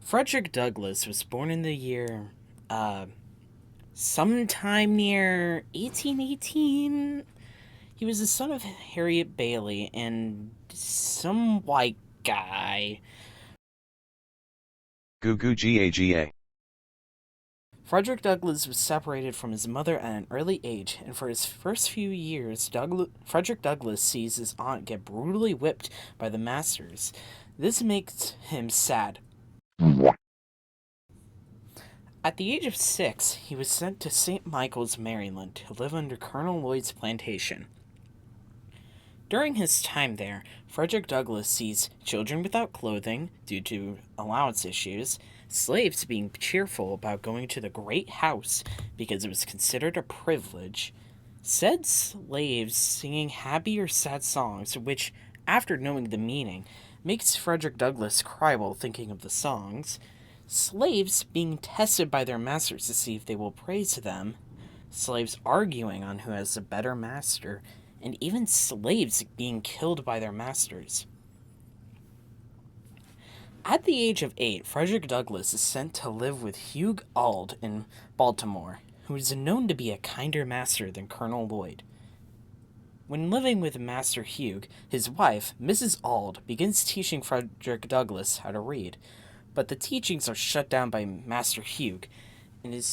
Frederick Douglass was born in the year, sometime near 1818. He was the son of Harriet Bailey and some white guy. Goo goo gaga. Frederick Douglass was separated from his mother at an early age, and for his first few years, Frederick Douglass sees his aunt get brutally whipped by the masters. This makes him sad. At the age of 6, he was sent to St. Michael's, Maryland, to live under Colonel Lloyd's plantation. During his time there, Frederick Douglass sees children without clothing due to allowance issues, slaves being cheerful about going to the great house because it was considered a privilege, said slaves singing happy or sad songs, which, after knowing the meaning, makes Frederick Douglass cry while thinking of the songs, slaves being tested by their masters to see if they will praise them, slaves arguing on who has a better master, and even slaves being killed by their masters. At the age of 8, Frederick Douglass is sent to live with Hugh Auld in Baltimore, who is known to be a kinder master than Colonel Lloyd. When living with Master Hugh, his wife, Mrs. Auld, begins teaching Frederick Douglass how to read, but the teachings are shut down by Master Hugh, and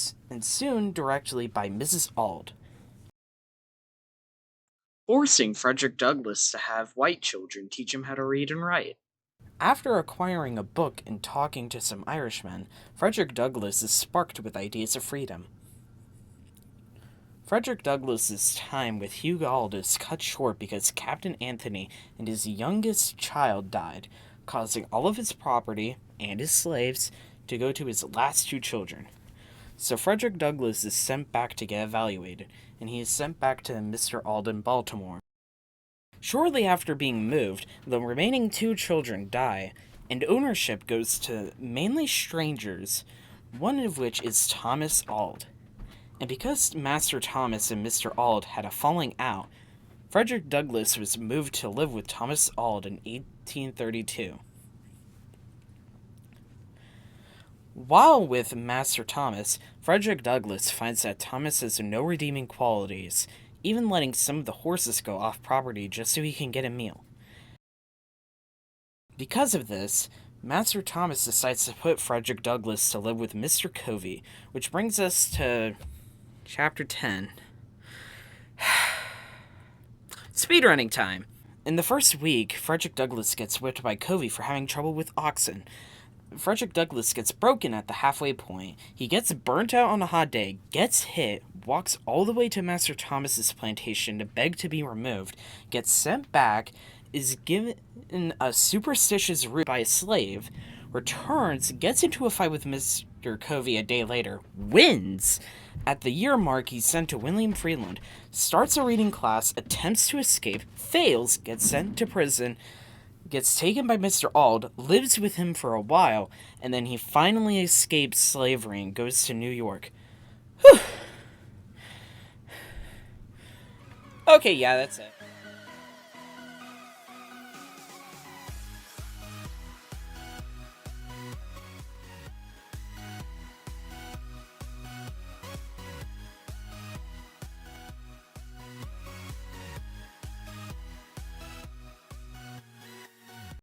soon directly by Mrs. Auld, forcing Frederick Douglass to have white children teach him how to read and write. After acquiring a book and talking to some Irishmen, Frederick Douglass is sparked with ideas of freedom. Frederick Douglass's time with Hugh Auld is cut short because Captain Anthony and his youngest child died, causing all of his property and his slaves to go to his last two children. So Frederick Douglass is sent back to get evaluated, and he is sent back to Mr. Auld in Baltimore. Shortly after being moved, the remaining two children die, and ownership goes to mainly strangers, one of which is Thomas Auld. And because Master Thomas and Mr. Auld had a falling out, Frederick Douglass was moved to live with Thomas Auld in 1832. While with Master Thomas, Frederick Douglass finds that Thomas has no redeeming qualities, even letting some of the horses go off property just so he can get a meal. Because of this, Master Thomas decides to put Frederick Douglass to live with Mr. Covey, which brings us to Chapter 10. Speedrunning time! In the first week, Frederick Douglass gets whipped by Covey for having trouble with oxen. Frederick Douglass gets broken at the halfway point. He gets burnt out on a hot day, gets hit, walks all the way to Master Thomas's plantation to beg to be removed, gets sent back, is given a superstitious root by a slave, returns, gets into a fight with Mr. Covey a day later, wins. At the year mark, he's sent to William Freeland, starts a reading class, attempts to escape, fails, gets sent to prison, gets taken by Mr. Auld, lives with him for a while, and then he finally escapes slavery and goes to New York. Whew. Okay, yeah, that's it.